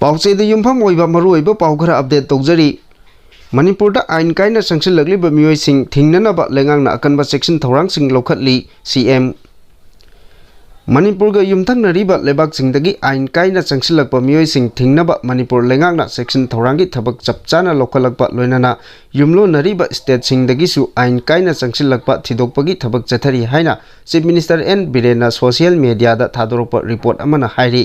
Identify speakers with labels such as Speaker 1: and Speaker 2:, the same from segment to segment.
Speaker 1: ꯄꯥꯎꯆꯦꯗ ꯌꯨꯝꯐꯝ ꯑꯣꯏꯕ ꯃꯔꯨꯑꯣꯏꯕ ꯄꯥꯎ ꯈꯔ ꯑꯞꯗꯦꯠ ꯇꯧꯖꯔꯤ ꯃꯅꯤꯄꯨꯔꯗ ꯑꯥꯏꯟ ꯀꯥꯏꯅ ꯆꯪꯁꯤꯜꯂꯛꯂꯤꯕ ꯃꯤꯑꯣꯏꯁꯤꯡ ꯊꯤꯡꯅꯅꯕ ꯂꯩꯉꯥꯛꯅ ꯑꯀꯟꯕ ꯆꯦꯛꯁꯤꯟ ꯊꯧꯔꯥꯡꯁꯤꯡ ꯂꯧꯈꯠꯂꯤ ꯁꯤꯑꯦꯝ ꯃꯅꯤꯄꯨꯔꯒ ꯌꯨꯝꯊꯪꯅꯔꯤꯕ ꯂꯩꯕꯥꯛꯁꯤꯡꯗꯒꯤ ꯑꯥꯏꯟ ꯀꯥꯏꯅ ꯆꯪꯁꯤꯜꯂꯛꯄ ꯃꯤꯑꯣꯏꯁꯤꯡ ꯊꯤꯡꯅꯕ ꯃꯅꯤꯄꯨꯔ ꯂꯩꯉꯥꯛꯅ ꯆꯦꯛꯁꯤꯟ ꯊꯧꯔꯥꯡꯒꯤ ꯊꯕꯛ ꯆꯞ ꯆꯥꯅ ꯂꯧꯈꯠꯂꯛꯄ ꯂꯣꯏꯅꯅ ꯌꯨꯝꯂꯣꯟꯅꯔꯤꯕ ꯁ꯭ꯇꯦꯠꯁꯤꯡꯗꯒꯤꯁꯨ ꯑꯥꯏꯟ ꯀꯥꯏꯅ ꯆꯪꯁꯤꯜꯂꯛꯄ ꯊꯤꯗꯣꯛꯄꯒꯤ ꯊꯕꯛ ꯆꯠꯊꯔꯤ ꯍꯥꯏꯅ ꯆꯤꯞ ꯃꯤꯅꯤꯁꯇꯔ 𝗫 ꯁꯣꯁꯤꯌꯦꯜ ꯃꯤडिꯌꯥꯗ ꯊꯥꯗꯣꯔꯛꯄ ꯔꯤꯄꯣꯔꯠ ꯑꯃꯅ ꯍꯥꯏꯔꯤ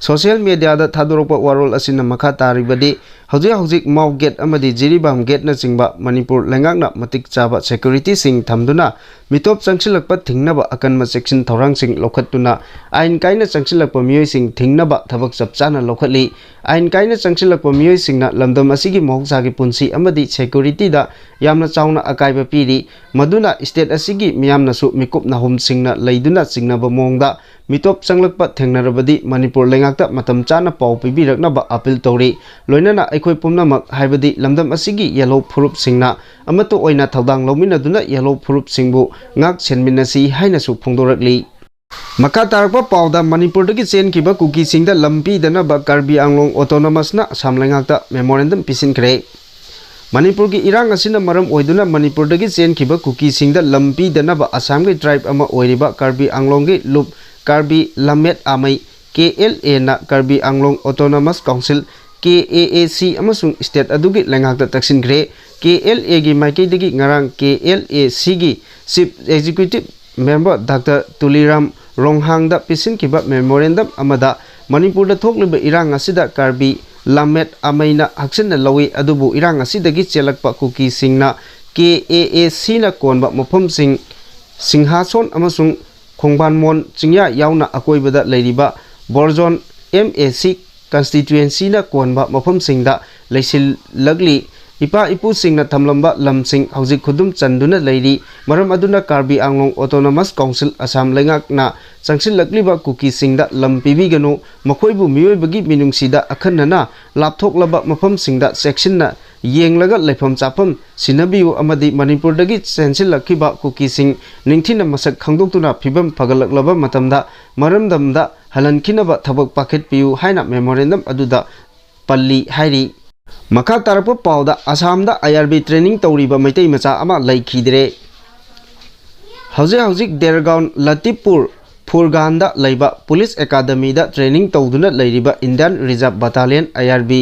Speaker 1: ꯁꯣꯁꯤꯌꯦꯜ ꯃꯤडिꯌꯥꯗ ꯊꯥꯗꯣꯔꯛꯄ ꯋꯥꯔꯣꯜ ꯑꯁꯤꯅ ꯃꯈꯥ ꯇꯥꯔꯤꯕꯗꯤ ꯍꯧꯖꯤꯛ ꯃꯥꯎ ꯒꯦꯠ ꯑꯃꯗꯤ ꯖꯤꯔꯤꯕꯥꯝ ꯒꯦꯠꯅꯆꯤꯡꯕ ꯃꯅꯤꯄꯨꯔ ꯂꯩꯉꯥꯛꯅ ꯃꯇꯤꯛ ꯆꯥꯕ ꯁꯦꯀ꯭ꯌꯨꯔꯤꯇꯤꯁꯤꯡ ꯊꯝꯗꯨꯅ ꯃꯤꯇꯣꯞ ꯆꯪꯁꯤꯜꯂꯛꯄ ꯊꯤꯡꯅꯕ ꯑꯀꯟꯕ ꯆꯦꯛꯁꯤꯟ ꯊꯧꯔꯥꯡꯁꯤꯡ ꯂꯧꯈꯠꯇꯨꯅ ꯑꯥꯏꯟ ꯀꯥꯏꯅ ꯆꯪꯁꯤꯜꯂꯛꯄ ꯃꯤꯑꯣꯏꯁꯤꯡ ꯊꯤꯡꯅꯕ ꯊꯕꯛ ꯆꯞ ꯆꯥꯅ ꯂꯧꯈꯠꯂꯤ ꯑꯥꯏꯟ ꯀꯥꯏꯅ ꯆꯪꯁꯤꯜꯂꯛꯄ ꯃꯤꯑꯣꯏꯁꯤꯡꯅ ꯂꯝꯗꯝ ꯑꯁꯤꯒꯤ ꯃꯍꯧꯁꯥꯒꯤ ꯄꯨꯟꯁꯤ ꯑꯃꯗꯤ ꯁꯦꯀ꯭ꯌꯨꯔꯤꯇꯤꯗ ꯌꯥꯝꯅ ꯆꯥꯎꯅ ꯑꯀꯥꯏꯕ ꯄꯤꯔꯤ ꯃꯗꯨꯅ ꯁ꯭ꯇꯦꯠ ꯑꯁꯤꯒꯤ ꯃꯤꯌꯥꯝꯅꯁꯨ ꯃꯤꯀꯨꯞ ꯅꯥꯍꯨꯝꯁꯤꯡꯅ ꯂꯩꯗꯨꯅ ꯆꯤꯡꯅꯕ ꯃꯑꯣꯡꯗ ꯃꯤꯇꯣꯞ ꯆꯪꯂꯛꯄ ꯊꯦꯡꯅꯔꯕꯗꯤ ꯃꯅꯤꯄꯨꯔ ꯂꯩꯉꯥꯛꯇ ꯃꯇꯝ ꯆꯥꯅ ꯄꯥꯎ ꯄꯤꯕꯤꯔꯛꯅꯕ ꯑꯄꯤꯜ ꯇꯧꯔꯤ ꯂꯣꯏꯅꯅ ꯑꯩꯈꯣꯏ ꯄꯨꯝꯅꯃꯛ ꯍꯥꯏꯕꯗꯤ ꯂꯝꯗꯝ ꯑꯁꯤꯒꯤ ꯌꯦꯜꯂꯣ ꯐꯨꯔꯨꯞꯁꯤꯡꯅ ꯑꯃꯠꯇ ꯑꯣꯏꯅ ꯊꯧꯗꯥꯡ ꯂꯧꯃꯤꯟꯅꯗꯨꯅ ꯌꯦꯜꯂꯣ ꯐꯨꯔꯨꯞꯁꯤꯡꯕꯨ ꯉꯥꯛ ꯁꯦꯟꯃꯤꯟꯅꯁꯤ ꯍꯥꯏꯅꯁꯨ ꯐꯣꯡꯗꯣꯔꯛꯂꯤ ꯃꯈꯥ ꯇꯥꯔꯛꯄ ꯄꯥꯎꯗ ꯃꯅꯤꯄꯨꯔꯗꯒꯤ ꯆꯦꯟꯈꯤꯕ ꯀꯨꯀꯤꯁꯤꯡꯗ ꯂꯝ ꯄꯤꯗꯅꯕ ꯀꯥꯔꯕꯤ ꯑꯪꯂꯣꯡ ꯑꯣꯇꯣꯅꯣꯃꯁꯅ ꯑꯁꯥꯝ ꯂꯩꯉꯥꯛꯇ ꯃꯦꯃꯣꯔꯦꯟꯗꯝ ꯄꯤꯁꯤꯟꯈ꯭ꯔꯦ ꯃꯅꯤꯄꯨꯔꯒꯤ ꯏꯔꯥꯡ ꯑꯁꯤꯅ ꯃꯔꯝ ꯑꯣꯏꯗꯨꯅ ꯃꯅꯤꯄꯨꯔꯗꯒꯤ ꯆꯦꯟꯈꯤꯕ ꯀꯨꯀꯤꯁꯤꯡꯗ ꯂꯝ ꯄꯤꯗꯅꯕ ꯑꯁꯥꯝꯒꯤ ꯇ꯭ꯔꯥꯏꯕ ꯑꯃ ꯑꯣꯏꯔꯤꯕ ꯀꯥꯔꯕꯤ ꯑꯪꯂꯣꯡꯒꯤ ꯂꯨꯞ ꯀꯥꯔꯕꯤ-ꯂꯝꯃꯦꯠ-ꯑꯥꯃꯩ (KLA)ꯅ ꯀꯥꯔꯕꯤ ꯑꯪꯂꯣꯡ ꯑꯣꯇꯣꯅꯣꯃꯁ ꯀꯥꯎꯟꯁꯤꯜ (KAAC) ꯑꯃꯁꯨꯡ ꯁ꯭ꯇꯦꯠ ꯑꯗꯨꯒꯤ ꯂꯩꯉꯥꯛꯇ ꯇꯛꯁꯤꯟꯈ꯭ꯔꯦ KLAꯒꯤ ꯃꯥꯏꯀꯩꯗꯒꯤ ꯉꯔꯥꯡ KLACꯒꯤ chief executive member doctor Tuliram ꯔꯣꯡꯍꯥꯡꯗ ꯄꯤꯁꯤꯟꯈꯤꯕ ꯃꯦꯃꯣꯔꯦꯟꯗꯝ ꯑꯃꯗ ꯃꯅꯤꯄꯨꯔꯗ ꯊꯣꯛꯂꯤꯕ ꯏꯔꯥꯡ ꯑꯁꯤꯗ ꯀꯥꯔꯕꯤ-ꯂꯝꯃꯦꯠ-ꯑꯥꯃꯩꯅ ꯍꯛꯆꯤꯟꯅ ꯂꯧꯏ ꯑꯗꯨꯕꯨ ꯏꯔꯥꯡ ꯑꯁꯤꯗꯒꯤ ꯆꯦꯜꯂꯛꯄ ꯀꯨꯀꯤꯁꯤꯡꯅ KAACꯅ ꯀꯣꯟꯕ ꯃꯐꯝꯁꯤꯡ ꯁꯤꯡꯍꯥꯁꯣꯟ ꯑꯃꯁꯨꯡ ꯈꯣꯡꯕꯥꯟꯃꯣꯟ ꯆꯤꯡꯌꯥ ꯌꯥꯎꯅ ꯑꯀꯣꯏꯕꯗ ꯂꯩꯔꯤꯕ ꯕꯣꯔꯖꯣꯟ MAC ꯀꯟꯁꯇꯤꯇ꯭ꯌꯨꯑꯦꯟꯁꯤꯅ ꯀꯣꯟꯕ ꯃꯐꯝꯁꯤꯡꯗ ꯂꯩꯁꯤꯜꯂꯛꯂꯤ ꯏꯄꯥ-ꯏꯄꯨꯁꯤꯡꯅ ꯊꯝꯂꯝꯕ ꯂꯝꯁꯤꯡ ꯍꯧꯖꯤꯛ ꯈꯨꯗꯨꯝ ꯆꯟꯗꯨꯅ ꯂꯩꯔꯤ ꯃꯔꯝ ꯑꯗꯨꯅ ꯀꯥꯔꯕꯤ ꯑꯪꯂꯣꯡ ꯑꯣꯇꯣꯅꯣꯃꯁ ꯀꯥꯎꯟꯁꯤꯜ ꯑꯁꯥꯝ ꯂꯩꯉꯥꯛꯅ ꯆꯪꯁꯤꯜꯂꯛꯂꯤꯕ ꯀꯨꯀꯤꯁꯤꯡꯗ ꯂꯝ ꯄꯤꯕꯤꯒꯅꯨ ꯃꯈꯣꯏꯕꯨ ꯃꯤꯑꯣꯏꯕꯒꯤ ꯃꯤꯅꯨꯡꯁꯤꯗ ꯑꯈꯟꯅꯅ ꯂꯥꯞꯊꯣꯛꯂꯕ ꯃꯐꯝꯁꯤꯡꯗ ꯆꯦꯛꯁꯤꯟꯅ ꯌꯦꯡꯂꯒ ꯂꯩꯐꯝ ꯆꯥꯐꯝ ꯁꯤꯟꯅꯕꯤꯌꯨ ꯑꯃꯗꯤ ꯃꯅꯤꯄꯨꯔꯗꯒꯤ ꯆꯦꯟꯁꯤꯜꯂꯛꯈꯤꯕ ꯀꯨꯀꯤꯁꯤꯡ ꯅꯤꯡꯊꯤꯅ ꯃꯁꯛ ꯈꯪꯗꯣꯛꯇꯨꯅ ꯐꯤꯕꯝ ꯐꯒꯠꯂꯛꯂꯕ ꯃꯇꯝꯗ ꯃꯔꯝꯗꯝꯗ ꯍꯜꯍꯟꯈꯤꯅꯕ ꯊꯕꯛ ꯄꯥꯏꯈꯠꯄꯤꯌꯨ ꯍꯥꯏꯅ ꯃꯦꯃꯣꯔꯦꯟꯗꯝ ꯑꯗꯨꯗ ꯄꯜꯂꯤ ꯍꯥꯏꯔꯤ ꯃꯈꯥ ꯇꯥꯔꯛꯄ ꯄꯥꯎꯗ ꯑꯁꯥꯝꯗ IRB ꯇ꯭ꯔꯦꯅꯤꯡ ꯇꯧꯔꯤꯕ ꯃꯩꯇꯩ ꯃꯆꯥ ꯑꯃ ꯂꯩꯈꯤꯗ꯭ꯔꯦ ꯍꯧꯖꯤꯛ ꯗꯦꯔꯒꯥꯎꯟ ꯂꯇꯤꯄꯨꯔ ꯐꯨꯔꯒꯥꯟꯗ ꯂꯩꯕ ꯄꯨꯂꯤꯁ ꯑꯦꯀꯥꯗꯃꯤꯗ ꯇ꯭ꯔꯦꯅꯤꯡ ꯇꯧꯗꯨꯅ ꯂꯩꯔꯤꯕ Indian reserve battalion IRB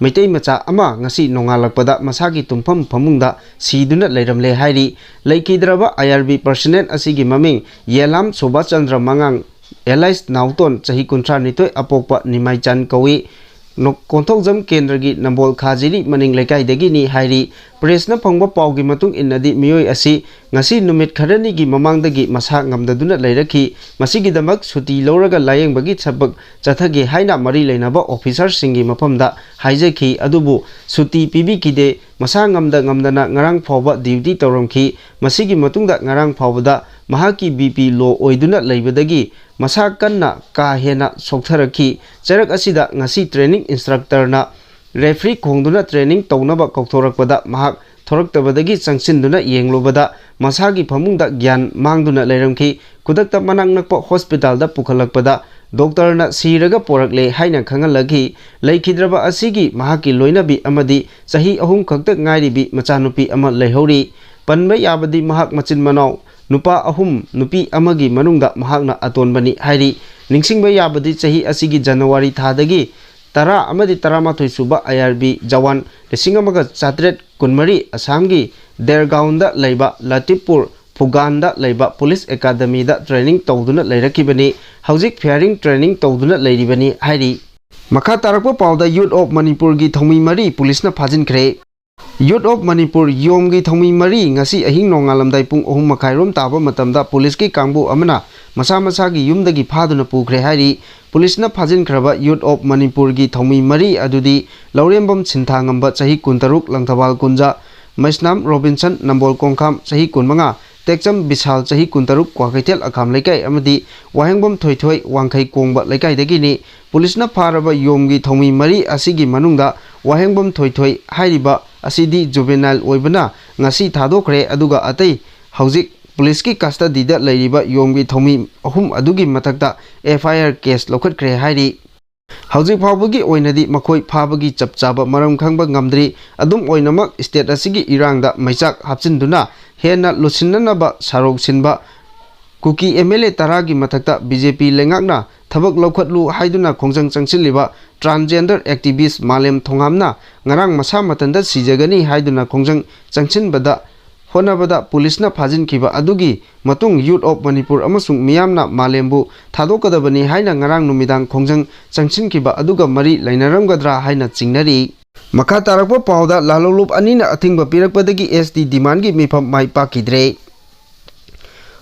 Speaker 1: Meitei ꯃꯆꯥ ꯑꯃ ꯉꯁꯤ ꯅꯣꯡꯉꯥꯜꯂꯛꯄꯗ ꯃꯁꯥꯒꯤ ꯇꯨꯝꯐꯝ ꯐꯃꯨꯡꯗ ꯁꯤꯗꯨꯅ ꯂꯩꯔꯝꯂꯦ ꯍꯥꯏꯔꯤ ꯂꯩꯈꯤꯗ꯭ꯔꯕ IRB ꯄꯔꯁꯅꯦꯜ ꯑꯁꯤꯒꯤ ꯃꯃꯤꯡ ꯌꯦꯂꯥꯝ ꯁꯣꯕꯥꯆꯟꯗ꯭ꯔ ꯃꯉꯥꯡ ꯑꯦꯂꯥꯏꯁ ꯅꯥꯎꯇꯣꯟ ꯆꯍꯤ 32 ꯑꯄꯣꯛꯄ ꯅꯤꯃꯥꯏꯆꯥꯟ ꯀꯧꯏ ꯀꯣꯟꯊꯧꯖꯝ ꯀꯦꯟꯗ꯭ꯔꯒꯤ ꯅꯝꯕꯣꯜ ꯈꯥꯖꯤꯔꯤ ꯃꯅꯤꯡ ꯂꯩꯀꯥꯏꯗꯒꯤꯅꯤ ꯍꯥꯏꯔꯤ ꯄ꯭ꯔꯦꯁꯅ ꯐꯪꯕ ꯄꯥꯎꯒꯤ ꯃꯇꯨꯡ ꯏꯟꯅꯗꯤ ꯃꯤꯑꯣꯏ ꯑꯁꯤ ꯉꯁꯤ ꯅꯨꯃꯤꯠ ꯈꯔꯅꯤꯒꯤ ꯃꯃꯥꯡꯗꯒꯤ ꯃꯁꯥ ꯉꯝꯗꯗꯨꯅ ꯂꯩꯔꯛꯈꯤ ꯃꯁꯤꯒꯤꯗꯃꯛ ꯁꯨꯇꯤ ꯂꯧꯔꯒ ꯂꯥꯌꯦꯡꯕꯒꯤ ꯊꯕꯛ ꯆꯠꯊꯒꯦ ꯍꯥꯏꯅ ꯃꯔꯤ ꯂꯩꯅꯕ ꯑꯣꯐꯤꯁꯥꯔꯁꯤꯡꯒꯤ ꯃꯐꯝꯗ ꯍꯥꯏꯖꯈꯤ ꯑꯗꯨꯕꯨ ꯁꯨꯇꯤ ꯄꯤꯕꯤꯈꯤꯗꯦ ꯃꯁꯥ ꯉꯝꯗꯅ ꯉꯔꯥꯡ ꯐꯥꯎꯕ ꯗ꯭ꯌꯨꯇꯤ ꯇꯧꯔꯝꯈꯤ ꯃꯁꯤꯒꯤ ꯃꯇꯨꯡꯗ ꯉꯔꯥꯡ ꯐꯥꯎꯕꯗ ꯃꯍꯥꯛꯀꯤ BP ꯂꯣ ꯑꯣꯏꯗꯨꯅ ꯂꯩꯕꯗꯒꯤ ꯃꯁꯥ ꯀꯟꯅ ꯀꯥ ꯍꯦꯟꯅ ꯁꯣꯛꯊꯔꯛꯈꯤ ꯆꯩꯔꯛ ꯑꯁꯤꯗ ꯉꯁꯤ ꯇ꯭ꯔꯦꯅꯤꯡ ꯏꯟꯁꯇ꯭ꯔꯛꯇꯔꯅ ꯔꯦꯐ꯭ꯔꯤ ꯈꯣꯡꯗꯨꯅ ꯇ꯭ꯔꯦꯅꯤꯡ ꯇꯧꯅꯕ ꯀꯧꯊꯣꯔꯛꯄꯗ ꯃꯍꯥꯛ ꯊꯣꯔꯛꯇꯕꯗꯒꯤ ꯆꯪꯁꯤꯟꯗꯨꯅ ꯌꯦꯡꯂꯨꯕꯗ ꯃꯁꯥꯒꯤ ꯐꯃꯨꯡꯗ ꯒ꯭ꯌꯥꯟ ꯃꯥꯡꯗꯨꯅ ꯂꯩꯔꯝꯈꯤ ꯈꯨꯗꯛꯇ ꯃꯅꯥꯛ ꯅꯛꯄ ꯍꯣꯁꯄꯤꯇꯥꯜꯗ ꯄꯨꯈꯠꯂꯛꯄꯗ ꯗꯣꯛꯇꯔꯅ ꯁꯤꯔꯒ ꯄꯣꯔꯛꯂꯦ ꯍꯥꯏꯅ ꯈꯪꯍꯜꯂꯛꯈꯤ ꯂꯩꯈꯤꯗ꯭ꯔꯕ ꯑꯁꯤꯒꯤ ꯃꯍꯥꯛꯀꯤ ꯂꯣꯏꯅꯕꯤ ꯑꯃꯗꯤ ꯆꯍꯤ 3 ꯈꯛꯇ ꯉꯥꯏꯔꯤꯕꯤ ꯃꯆꯥꯅꯨꯄꯤ ꯑꯃ ꯂꯩꯍꯧꯔꯤ ꯄꯟꯕ ꯌꯥꯕꯗꯤ ꯃꯍꯥꯛ ꯃꯆꯤꯟ ꯃꯅꯥꯎ ꯅꯨꯄꯥ 3 ꯅꯨꯄꯤ ꯑꯃꯒꯤ ꯃꯅꯨꯡꯗ ꯃꯍꯥꯛꯅ ꯑꯇꯣꯟꯕꯅꯤ ꯍꯥꯏꯔꯤ ꯅꯤꯡꯁꯤꯡꯕ ꯌꯥꯕꯗꯤ ꯆꯍꯤ ꯑꯁꯤꯒꯤ ꯖꯅꯋꯥꯔꯤ ꯊꯥꯗꯒꯤ 10 ꯑꯃꯗꯤ 11 ꯁꯨꯕ IRB ꯖꯋꯥꯟ 1913 ꯑꯁꯥꯝꯒꯤ ꯗꯦꯔꯒꯥꯎꯟꯗ ꯂꯩꯕ ꯂꯇꯤꯄꯨꯔ ꯐꯨꯒꯥꯟꯗ ꯂꯩꯕ ꯄꯨꯂꯤꯁ ꯑꯦꯀꯥꯗꯃꯤꯗ ꯇ꯭ꯔꯦꯅꯤꯡ ꯇꯧꯗꯨꯅ ꯂꯩꯔꯛꯈꯤꯕꯅꯤ ꯍꯧꯖꯤꯛ ꯐꯤꯌꯔꯤꯡ ꯇ꯭ꯔꯦꯅꯤꯡ ꯇꯧꯗꯨꯅ ꯂꯩꯔꯤꯕꯅꯤ ꯍꯥꯏꯔꯤ ꯃꯈꯥ ꯇꯥꯔꯛꯄ ꯄꯥꯎꯗ ꯌꯨꯠ ꯑꯣꯐ ꯃꯅꯤꯄꯨꯔꯒꯤ ꯊꯧꯃꯤ 4 ꯄꯨꯂꯤꯁꯅ ꯐꯥꯖꯤꯟꯈ꯭ꯔꯦ ꯌꯨꯠ ꯑꯣꯐ ꯃꯅꯤꯄꯨꯔ ꯌꯣꯝꯒꯤ ꯊꯧꯃꯤ 4 ꯉꯁꯤ ꯑꯍꯤꯡ ꯅꯣꯡꯉꯥꯜꯂꯝꯗꯥꯏ ꯄꯨꯡ 3:30 ꯇꯥꯕ ꯃꯇꯝꯗ ꯄꯨꯂꯤꯁꯀꯤ ꯀꯥꯡꯕꯨ ꯑꯃꯅ ꯃꯁꯥꯒꯤ ꯌꯨꯝꯗꯒꯤ ꯐꯥꯗꯨꯅ ꯄꯨꯈ꯭ꯔꯦ ꯍꯥꯏꯔꯤ ꯄꯨꯂꯤꯁꯅ ꯐꯥꯖꯤꯟꯈ꯭ꯔꯕ ꯌꯨꯠ ꯑꯣꯐ ꯃꯅꯤꯄꯨꯔꯒꯤ ꯊꯧꯃꯤ 4 ꯑꯗꯨꯗꯤ ꯂꯧꯔꯦꯝꯕꯝ ꯁꯤꯟꯊꯥꯉꯝꯕ ꯆꯍꯤ 13 ꯂꯪꯊꯕꯥꯜ ꯀꯨꯟꯖꯥ ꯃꯩꯁꯅꯥꯝ ꯔꯣꯕꯤꯟꯁꯟ ꯅꯝꯕꯣꯜ ꯀꯣꯡꯈꯥꯝ ꯆꯍꯤ 15 ꯇꯦꯛꯆꯝ ꯕꯤꯁꯥꯜ ꯆꯍꯤ 13 ꯀ꯭ꯋꯥꯀꯩꯊꯦꯜ ꯑꯈꯥꯝ ꯂꯩꯀꯥꯏ ꯑꯃꯗꯤ ꯋꯥꯍꯦꯡꯕꯝ ꯊꯣꯏꯊꯣꯏ ꯋꯥꯡꯈꯩ ꯀꯣꯡꯕ ꯂꯩꯀꯥꯏꯗꯒꯤꯅꯤ ꯄꯨꯂꯤꯁꯅ ꯐꯥꯔꯕ ꯌꯣꯝꯒꯤ ꯊꯧꯃꯤ 4 ꯑꯁꯤꯒꯤ ꯃꯅꯨꯡꯗ ꯋꯥꯍꯦꯡꯕꯝ ꯊꯣꯏꯊꯣꯏ ꯍꯥꯏꯔꯤꯕ ꯑꯁꯤꯗꯤ ꯖꯨꯕꯦꯅꯥꯏꯜ ꯑꯣꯏꯕꯅ ꯉꯁꯤ ꯊꯥꯗꯣꯛꯈ꯭ꯔꯦ ꯑꯗꯨꯒ ꯑꯇꯩ ꯍꯧꯖꯤꯛ ꯄꯨꯂꯤꯁꯀꯤ ꯀꯁꯇꯗꯤꯗ ꯂꯩꯔꯤꯕ ꯌꯣꯝꯒꯤ ꯊꯧꯃꯤ 3 ꯑꯗꯨꯒꯤ ꯃꯊꯛꯇ FIR ꯀꯦꯁ ꯂꯧꯈꯠꯈ꯭ꯔꯦ ꯍꯥꯏꯔꯤ Hauzik faubagi oinadi makoi phabagi chapchaba maram khangba ngamdri adum oinamak state asigi irangda maichak hapchinduna hena lusinnanaba sarok sinba kuki MLA taragi mathakta BJP lengakna thabak laukhatlu haiduna khongjang changchiliba transgender activist malem thongamna ngarang masa matanda sijagani haiduna khongjang changchinbada honabada pulisna phajinkiba adugi matung youth of Manipur amasung miyamna malembu thadokadabani haina ngarang numidang khongjang changchinkiba aduga mari lainaramgadra haina chingnari makha tarakpa pauda lalolup anina athingba pirakpadagi SD demand gi mifam mai pakidre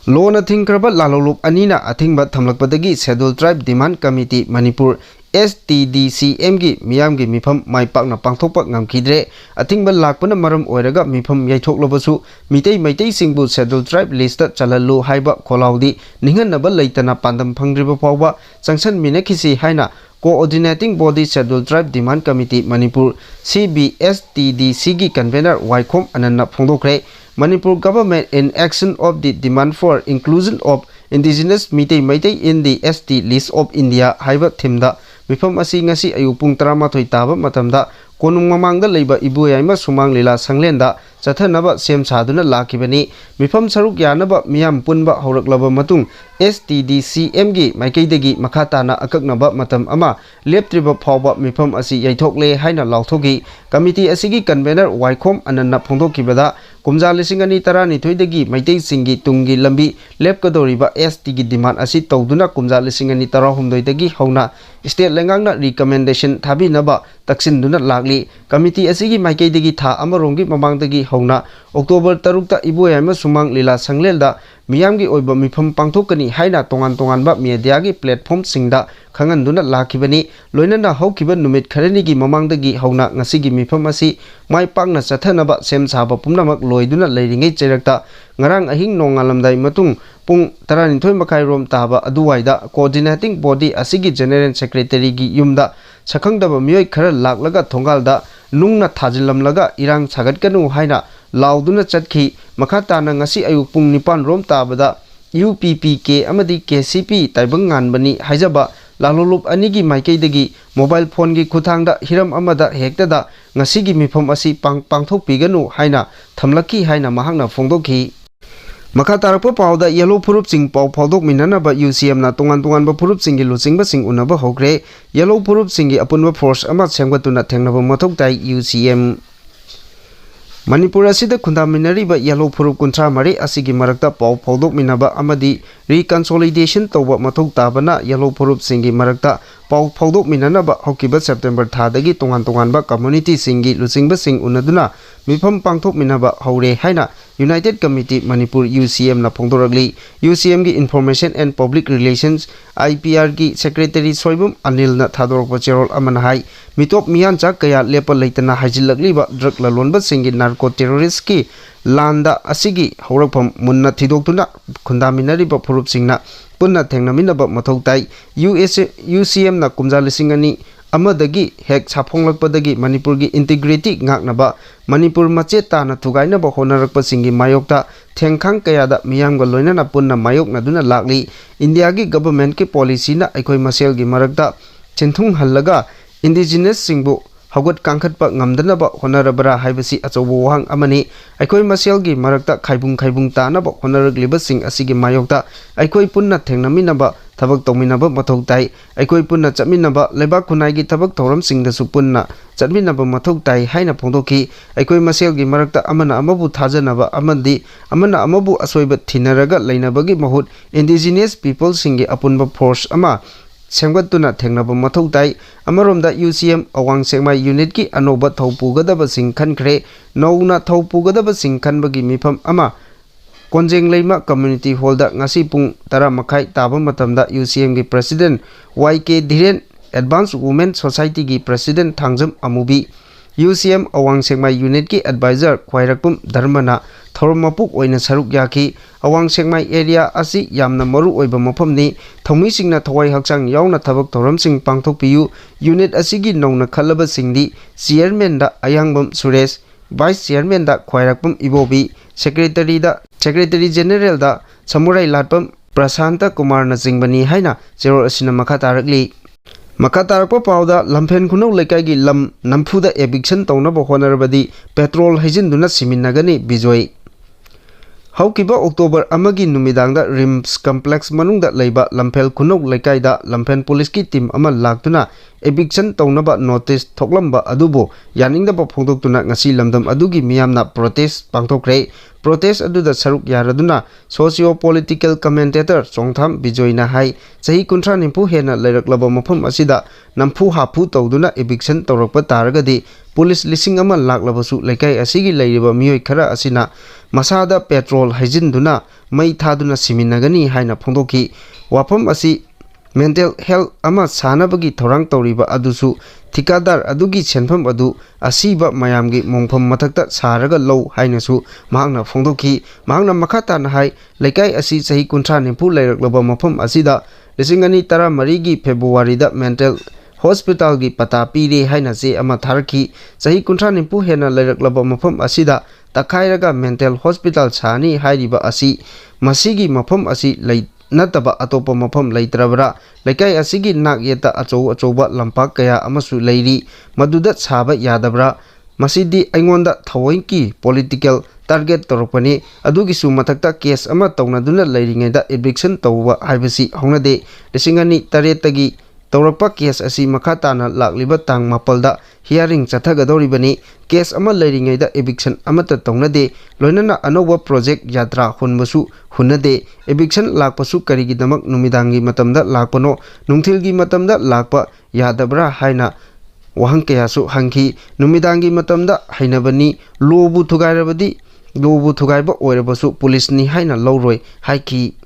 Speaker 1: Lona Thinkraba Lalolup Anina Athingba Thamlakpadagi Scheduled Tribe Demand Committee Manipur STDCM gi miyamgi mifam mai pakna pangthokpa ngamkhidre athingba lakpana maram oiraga mifam yaithoklobasu mitei maitei singbu Scheduled Tribe list ta chalalu haiba kholaudi ninghanaba leitana pandam phangriba pawba changsan minakhisi haina Coordinating Body Scheduled Tribe Demand Committee Manipur CBSTDC gi convener Waikhom Ananna phongdokre Manipur government in action of the demand for inclusion of indigenous Meitei Maitai in the ST list of India haiba thimda mifam asi ngasi ayupung 13 taba matamda konung mamangda leiba ibuyaima sumang lila sanglenda chathanaba sem saduna lakibani mifam saruk yanaba miyam punba horaklaba matung STDCM gi maikeidagi makhatana akaknaba matam ama leptriba phawba mifam asi yaithokle haina lauthogi committee asigi convener Waikhom Ananna phongdokibada kumja lisingani tarani thoidagi maitei singi tungi lambi lepkadoriba ST gi demand asi tawduna kumja lisingani tarahumdoidagi hauna state lengangna recommendation thabinaba taksinduna lagli committee asigi maikeidagi tha amarongi mamangdagi hauna October 3 ta iboyama sumang lila sanglelda miyamgi oiba mifam pangthokani haina tongan tonganba media gi platform singda khanganduna lakibani loinana haukiba numit kharani gi mamangdagi hauna ngasigi mifam asi mai pangna chathanaba sem saba pumnamak loiduna leiringai cherakta ngarang ahing nongalamdai matung pung 12 makai rom taba aduwaida coordinating body asigi general secretary gi yumda sakhangdaba miyoi khara laklaga thongalda nungna thajilamlaga irang sagatkanu haina lauduna chatkhi makhatana ngasi ayuk pung 9 rom tabada UPPK amadi KCP taibang nganbani haijaba lalolup anigi maikeidagi mobile phone gi khuthangda hiram amada hektada ngasigi mifam asi pangthokpiganu haina thamlaki haina mahangna phongdokhi Makha tarakpa pauda yellow purup sing pau phaudok minanaba UCM na tongan ba purup sing gi luchingba sing unaba hokre yellow purup sing gi apunba force ama sengbatuna thengnaba mathok tai UCM Manipur asida khundaminariba yellow purup kuntra mari asigi marakta pau phaudok minaba amadi reconsolidation tawba mathok tabana yellow purup singi marakta pau phaudok minanaba hokiba September thadagi tongan ba community singi luchingba sing unaduna mifam pangthok minaba haure haina United Committee Manipur UCM na phongdoragli UCM gi Information and Public Relations IPR gi Secretary Soibum Anil na thadorokpa cherol amana hai mitop miyan chak kaya lepa leitana hajilakliba drug lalonba singi narco terrorist ki landa asigi haurakpham munna thidoktuna khundaminariba phurup singna punna thengnaminaba mathok tai UCM na kumja lisingani amadagi hek saphonglakpadagi Manipur gi integrity ngaknaba Manipur machet tana thugainaba honarakpa singi mayokta thengkhang kayada miyamga loinana punna mayokna duna lakli India gi government ki policy na aikoi masel gi marakta chenthung hallaga indigenous singbu hagot kangkhatpa ngamdanaba honarabara haibasi achobo wahang amani aikoi masel gi marakta khaibung tanaba honaragliba sing asigi mayokta aikoi punna thengnaminaba thabak tawminaba mathok tai aikoi punna chaminaba lebak khunai gi thabak thoram singdasu punna chatminaba mathok tai haina phongdokhi aikoi masel gi marakta amana amabu thajanaba amandi amana amabu asoiba thinaraga leinabagi mahut indigenous people singi apunba force ama sengbatuna thengnaba mathok tai amaromda UCM awang sengmai unit ki anoba thaupugadaba sing khankre nauna thaupugadaba sing khanbagi mifam ama Konjeng Leima Community Hall da ngasi pung 10 makai taba matamda UCM gi President 𝗦𝗘𝗧𝗛𝗏 Advanced Women Society gi President Thangjam Amubi UCM awang sengmai unit ki advisor Khwairakpum Dharmana thormapuk oina saruk yaki awang sengmai area asi yamna maru oiba mafamni thongmi singna thawai hakchang yauna thabak thoram sing pangthokpiyu unit asigi nongna khalaba singdi chairman da Ayangbam Suresh Vice Chairman da Khwairakpum Ibobi Secretary General da Samurai Latpam Prasanta Kumar na jingbani haina zero asina makha tarakli Maka tarakpa pauda lampen kunau lekai lam namfuda eviction taunaba honarabadi petrol hajinduna siminagani bijoi. Haukiba October amagi numidangda Rims Complex manungda leiba lampel kunau lekaida lampen police ki team ama laktuna eviction taunaba notice thoklamba adubo yaningdaba phongdoktuna ngasi lamdam adugi miyamna protest pangthokre. Protest aduda saruk yaraduna socio-political commentator Chongtham Bijoyna hai chahi kunthra nimpu hena leiraklaba mafam asida nampu hapu tawduna eviction tawrakpa taragadi police lising ama laklabasu lekai asigi leiriba miyoi khara asina masada petrol hajinduna mai thaduna siminagani haina phongdoki. Wafam asi mental health ama sanabagi thorang tawriba adusu thikadar adugi senfam adu asiba mayamgi mongpham mathakta saraga low hainasu mahangna phongdoki. Mahangna makhata na hai lekai asi chahi kunthra nimpu leiraklaba mafam asida 2013 gi February da mental hospital gi pata pire haina se ama tharki. Chahi kunthra nimpu hena leiraklaba mafam asida takhairaga mental hospital chani hairiba asi masigi mafam asi lei nataba atopa mafam leitrabra lekai asigi nak yeta achoba lampak kaya amasu leiri maduda chaba yadabra masidi aingonda thawoinki political target torokpani adugi su mathakta case ama tawnaduna leiringeda eviction tawba haibasi hongnade 2008 tagi tawrakpa case asi makhatana lakliba tang mapalda hearing chathagadoribani. Case ama leiringeda eviction amata tawnade loinana anoba project yatra hunbasu hunade eviction lakpasu karigidamak numidangi matamda lakpano nungthilgi matamda lakpa yadabra haina wahang kayasu hangki. Numidangi matamda hainabani lobu thugairabadi lobu thugaiba oirabasu police ni haina lawroi haiki.